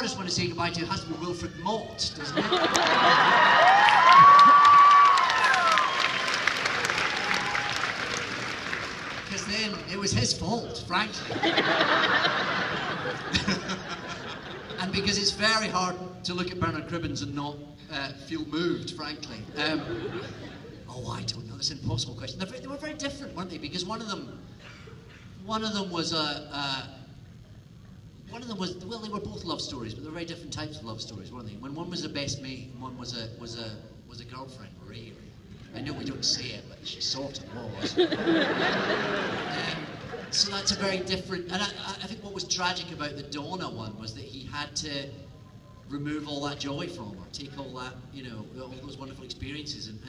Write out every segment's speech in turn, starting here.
hardest one to say goodbye to has to be Wilfred Mott, doesn't it? Because then it was his fault, frankly. And because it's very hard to look at Bernard Cribbins and not feel moved, frankly. Oh, I don't know. That's an impossible question. They were very different, weren't they? Because one of them was well, they were both love stories, but they were very different types of love stories, weren't they? When one was a best mate and one was a girlfriend, really. I know we don't say it, but she sort of was. So that's a very different. And I think what was tragic about the Donna one was that he had to remove all that joy from her, take all that, all those wonderful experiences, and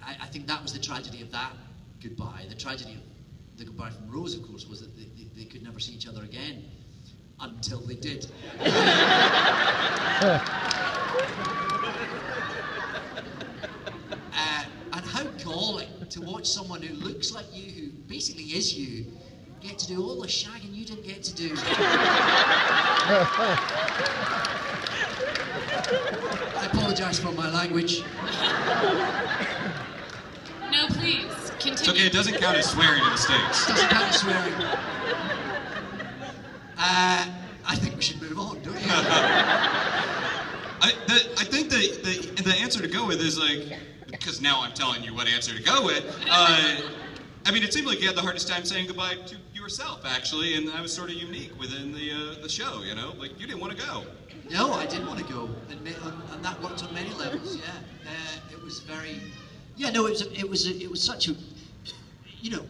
I think that was the tragedy of that goodbye. The tragedy of the goodbye from Rose, of course, was that they could never see each other again until they did. And how galling to watch someone who looks like you, who basically is you, get to do all the shagging you didn't get to do. I apologise for my language. No, please, continue. It's okay, it doesn't count as swearing in the States. It doesn't count as swearing. I think we should move on, don't you? I think the answer to go with is because now I'm telling you what answer to go with. I mean, it seemed like you had the hardest time saying goodbye to yourself, actually, and I was sort of unique within the show, Like, you didn't want to go. No, I didn't want to go, and that worked on many levels. Yeah, it was very. Yeah, no, it was such a.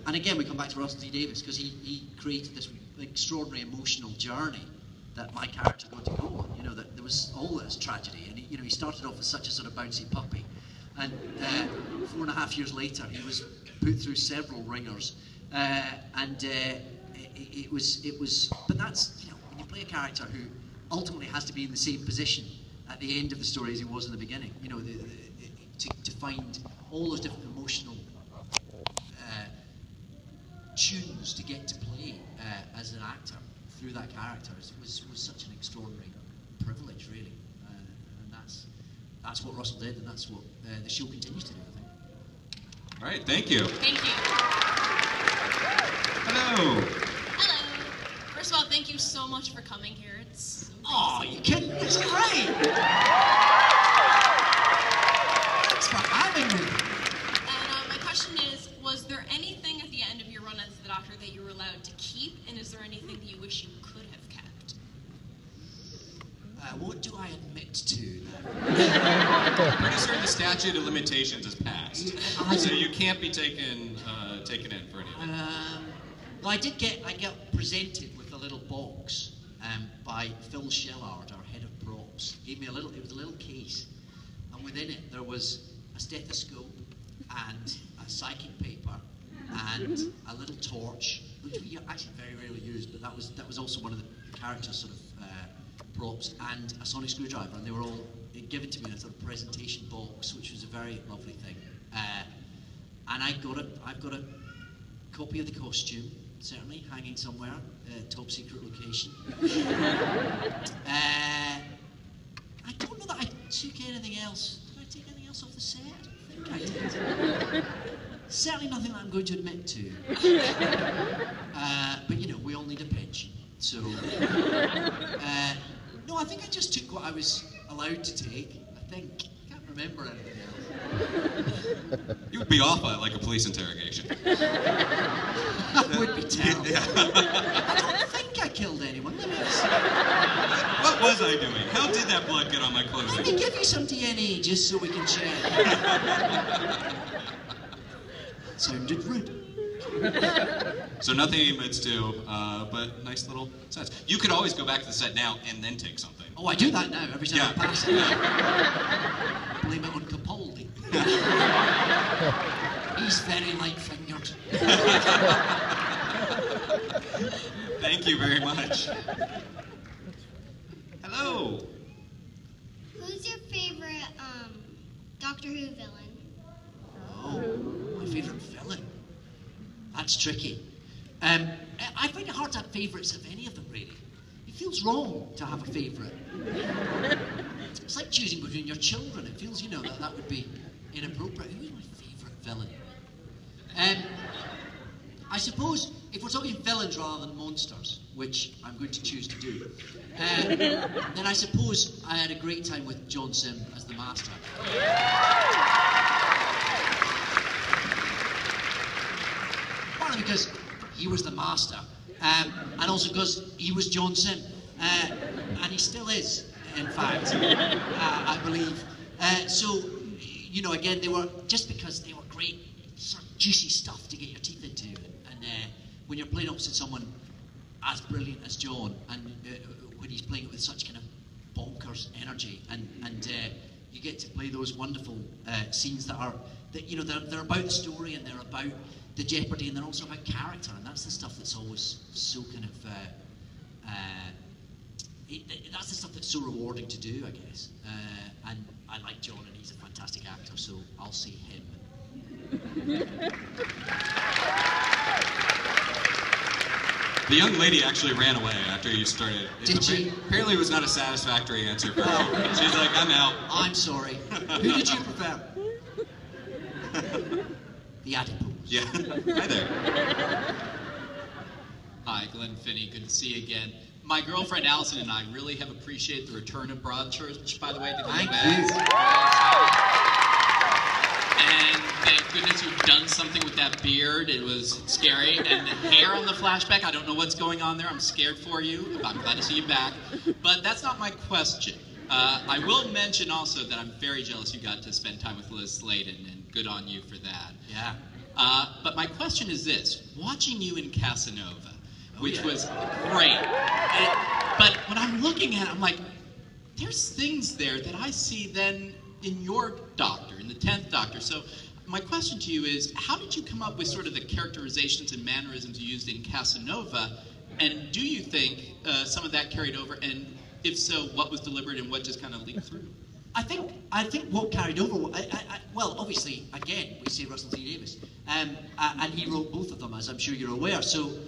And again, we come back to Russell T Davies because he created this extraordinary emotional journey that my character got to go on. That there was all this tragedy, and he started off as such a sort of bouncy puppy, and 4.5 years later, he was put through several ringers, and it was. But that's when you play a character who ultimately has to be in the same position at the end of the story as he was in the beginning. To find all those different emotional tunes to get to play as an actor through that character was such an extraordinary privilege, really, and that's what Russell did, and that's what the show continues to do, I think. All right, thank you. Thank you. Hello. Hello. First of all, thank you so much for coming here. It's amazing. Oh, you kidding? It's great. Thanks for having me. And my question is, was there anything at the end of your run as the Doctor that you were allowed to keep, and is there anything that you wish you could have kept? What do I admit to now? Pretty certain the statute of limitations is passed, so you can't be taken in for anything. Well, I got presented with a little box by Phil Shellard, our head of props. He gave me it was a little case, and within it there was a stethoscope and a psychic paper and a little torch, which we actually very rarely used, but that was also one of the characters' sort of props, and a sonic screwdriver, and they were all given to me in a sort of presentation box, which was a very lovely thing. And I've got a copy of the costume, certainly hanging somewhere, top secret location. I don't know that I took anything else. Did I take anything else off the set? I think I did. Certainly nothing that I'm going to admit to. But we all need a pension. So, no, I think I just took what I was allowed to take. I think. I can't remember anything else. You would be off by like a police interrogation. That would be terrible. Yeah. I don't think I killed anyone. What was I doing? How did that blood get on my clothing? Let me give you some DNA just so we can check. Sounded rude. So nothing he admits to, but nice little sets. You could always go back to the set now and then take something. Oh, I do that now every time I pass it. Yeah. Blame it on Capaldi. He's very light-fingered. Thank you very much. Hello. Who's your favorite Doctor Who villain? Oh, my favourite villain. That's tricky. I find it hard to have favourites of any of them, really. feels wrong to have a favourite. It's like choosing between your children. It feels, that would be inappropriate. Who's my favourite villain? I suppose if we're talking villains rather than monsters, which I'm going to choose to do, then I suppose I had a great time with John Sim as the Master. Partly because he was the Master, and also because he was John Sim, and he still is, in fact, I believe. So, again, they were, just because they were great, sort of juicy stuff to get your teeth into, and when you're playing opposite someone as brilliant as John, and when he's playing it with such kind of bonkers energy, and you get to play those wonderful scenes that they're about the story, and they're about the jeopardy, and they're also about character, and that's the stuff that's always so kind of that's the stuff that's so rewarding to do, I guess. And I like John, and he's a fantastic actor, so I'll say him. The young lady actually ran away after you started. Did she? Apparently it was not a satisfactory answer for her. She's like, I'm out. I'm sorry. Who did you prefer? The adipose. Yeah. Hi there. Hi, Glenn Finney. Good to see you again. My girlfriend Allison and I really have appreciated the return of Broadchurch, by the way. Thank you. And thank goodness you've done something with that beard. It was scary. And the hair on the flashback, I don't know what's going on there. I'm scared for you. I'm glad to see you back. But that's not my question. I will mention also that I'm very jealous you got to spend time with Liz Sladen, and good on you for that. Yeah. But my question is this. Watching you in Casanova, which was great. But when I'm looking at it, I'm like, there's things there that I see then in your Doctor, in the 10th Doctor. So my question to you is, how did you come up with sort of the characterizations and mannerisms you used in Casanova? And do you think some of that carried over? And if so, what was deliberate and what just kind of leaked through? I think what carried over, well, obviously, again, we say Russell T Davies, and he wrote both of them, as I'm sure you're aware. So,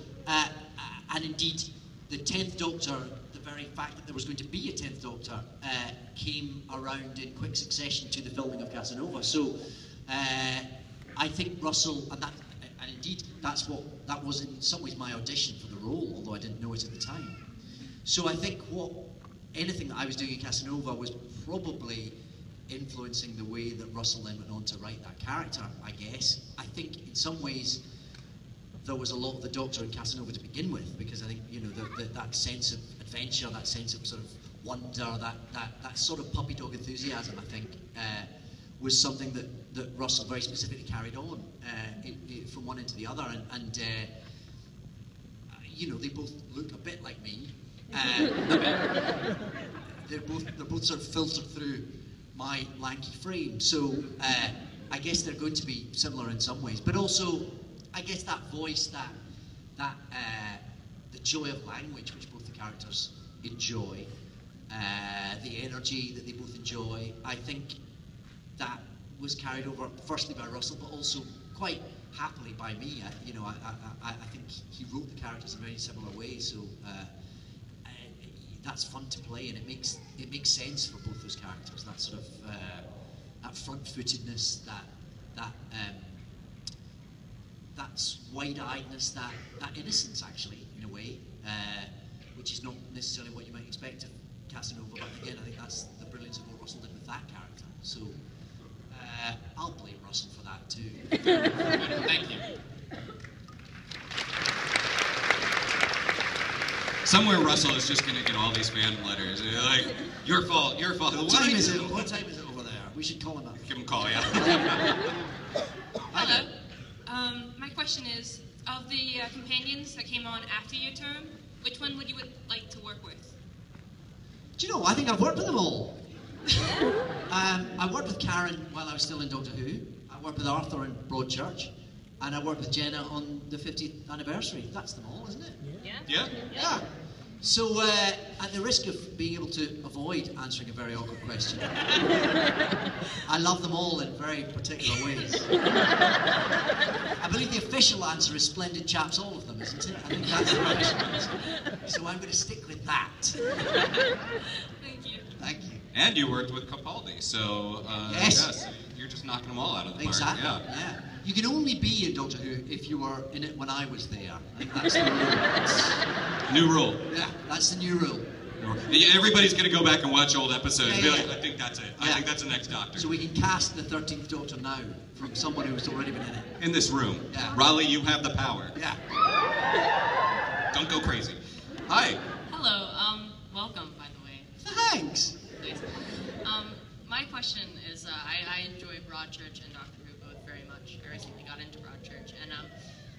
and indeed, the 10th Doctor, the very fact that there was going to be a 10th Doctor, came around in quick succession to the filming of Casanova. So, I think Russell, and indeed, that was in some ways my audition for the role, although I didn't know it at the time. So I think anything that I was doing in Casanova was probably influencing the way that Russell then went on to write that character, I guess. I think in some ways there was a lot of the Doctor in Casanova to begin with, because I think, that sense of adventure, that sense of sort of wonder, that sort of puppy dog enthusiasm, I think, was something that Russell very specifically carried on from one end to the other, and they both look a bit like me. They're both sort of filtered through my lanky frame, so I guess they're going to be similar in some ways, but also I guess that voice, the joy of language which both the characters enjoy, the energy that they both enjoy, I think that was carried over firstly by Russell, but also quite happily by me. I think he wrote the characters in very similar ways, so that's fun to play, and it makes sense for both those characters. That sort of that front-footedness, that wide-eyedness, that innocence, actually, in a way, which is not necessarily what you might expect of Casanova. But again, I think that's the brilliance of what Russell did with that character. So I'll blame Russell for that too. Thank you. Somewhere Russell is just going to get all these fan letters. They're like, your fault, your fault. What time is it over there? We should call him up. Give him a call, yeah. Hello. My question is, of the companions that came on after your term, which one would you like to work with? Do you know, I think I've worked with them all. I worked with Karen while I was still in Doctor Who. I worked with Arthur in Broadchurch. And I worked with Jenna on the 50th anniversary. That's them all, isn't it? Yeah. Yeah. Yeah. So, at the risk of being able to avoid answering a very awkward question, I love them all in very particular ways. I believe the official answer is splendid chaps, all of them, isn't it? I think that's the official answer. So I'm going to stick with that. Thank you. Thank you. And you worked with Capaldi, so Yes. you're just knocking them all out of the park. Exactly. Yeah. You can only be in Doctor Who if you were in it when I was there. I think that's the rule. New rule. Yeah, that's the new rule. Everybody's going to go back and watch old episodes and be like, Yeah. I think that's it. Yeah. I think that's the next Doctor. So we can cast the 13th Doctor now from someone who's already been in it. In this room. Yeah. Raleigh, you have the power. Yeah. Don't go crazy. Hi. Hello, welcome, by the way. Thanks. Please. My question is, I enjoy Broadchurch and Doctor Who both very much. I recently got into Broadchurch, and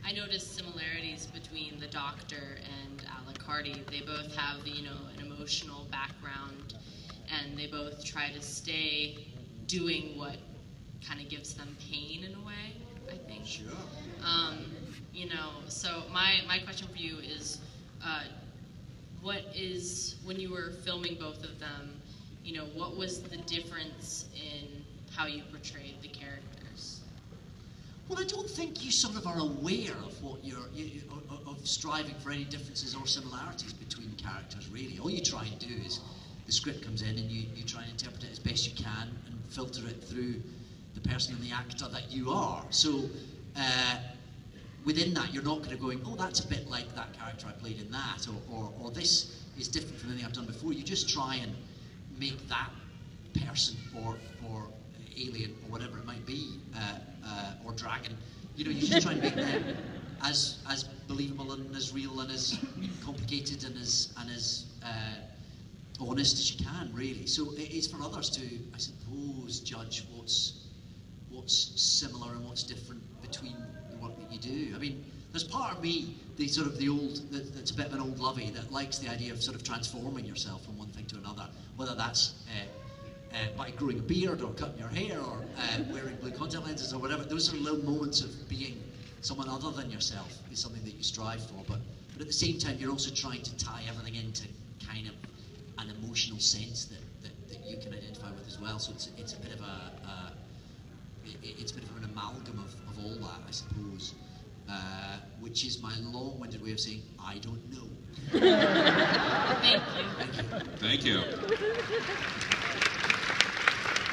I noticed similarities between the Doctor and Alucardi. They both have, an emotional background, and they both try to stay doing what kind of gives them pain in a way, I think. Sure. So my question for you is, when you were filming both of them, what was the difference in how you portrayed the characters? Well, I don't think you sort of are aware of what of striving for any differences or similarities between characters, really. All you try and do is the script comes in and you try and interpret it as best you can and filter it through the person and the actor that you are. So within that, you're not kind of going, oh, that's a bit like that character I played in that, or this is different from anything I've done before. You just try and make that person or alien or whatever it might be, or dragon, you just try and make them as believable and as real and as complicated and as honest as you can, really. So it's for others to, I suppose, judge what's similar and what's different between the work that you do. I mean, there's part of me, that's a bit of an old lovey that likes the idea of sort of transforming yourself from one thing to another, whether that's by growing a beard or cutting your hair or wearing blue contact lenses or whatever. Those are little moments of being someone other than yourself is something that you strive for. But at the same time, you're also trying to tie everything into kind of an emotional sense that you can identify with as well. So it's a bit of an amalgam of all that, I suppose. Which is my long-winded way of saying I don't know. Thank you. Thank you.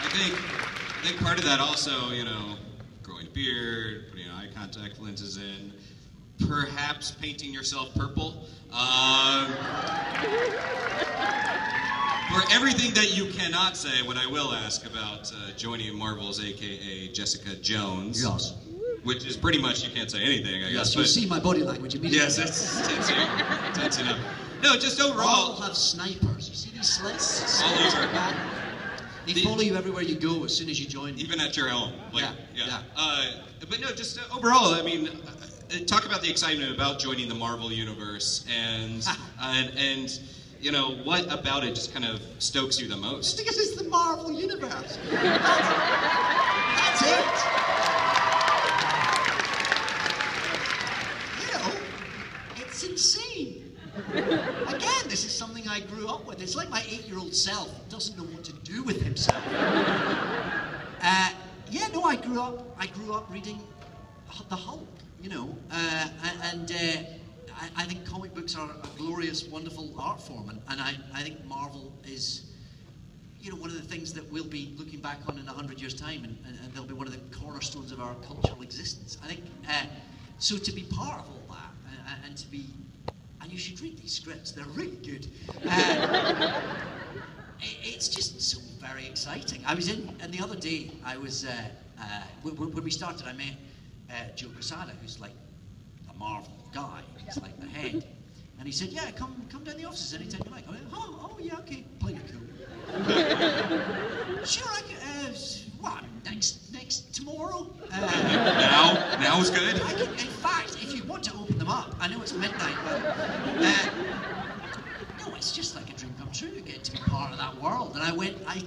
I think part of that also, growing a beard, putting eye contact lenses in, perhaps painting yourself purple. For everything that you cannot say, what I will ask about joining Marvel's AKA Jessica Jones. Yes. Which is pretty much, you can't say anything, I guess. Yes, you see my body language immediately. Yes, that's tense enough. No, just overall. All have snipers. You see these slits? All over. They follow you everywhere you go as soon as you join. Even at your home. Yeah. But no, just overall, I mean, talk about the excitement about joining the Marvel Universe and what about it just kind of stokes you the most? Because it's the Marvel Universe. That's it. It's insane. Again, this is something I grew up with. It's like my 8-year-old self doesn't know what to do with himself. I grew up reading the Hulk, I think comic books are a glorious, wonderful art form, and I think Marvel is, one of the things that we'll be looking back on in 100 years' time, and they'll be one of the cornerstones of our cultural existence. I think, so to be part of all that, and you should read these scripts, they're really good. It's just so very exciting. I was and the other day, I was, when we started, I met Joe Quesada, who's like a Marvel guy. He's like the head. And he said, yeah, come down the offices anytime you like. I went, oh yeah, okay, plenty cool. Sure, I can, what, next tomorrow? Now is good? In fact, if you want to open them up, I know it's midnight, but no, it's just like a dream come true to get to be part of that world. And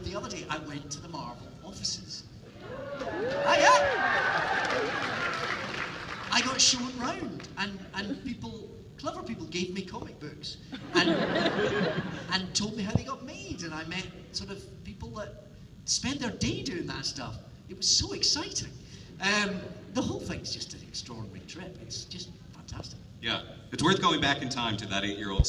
the other day, I went to the Marvel offices. I got shown round, and clever people gave me comic books. And and told me how they got made, and I met sort of people that spend their day doing that stuff. It was so exciting. The whole thing's just an extraordinary trip. It's just fantastic. Yeah, it's worth going back in time to that 8-year-old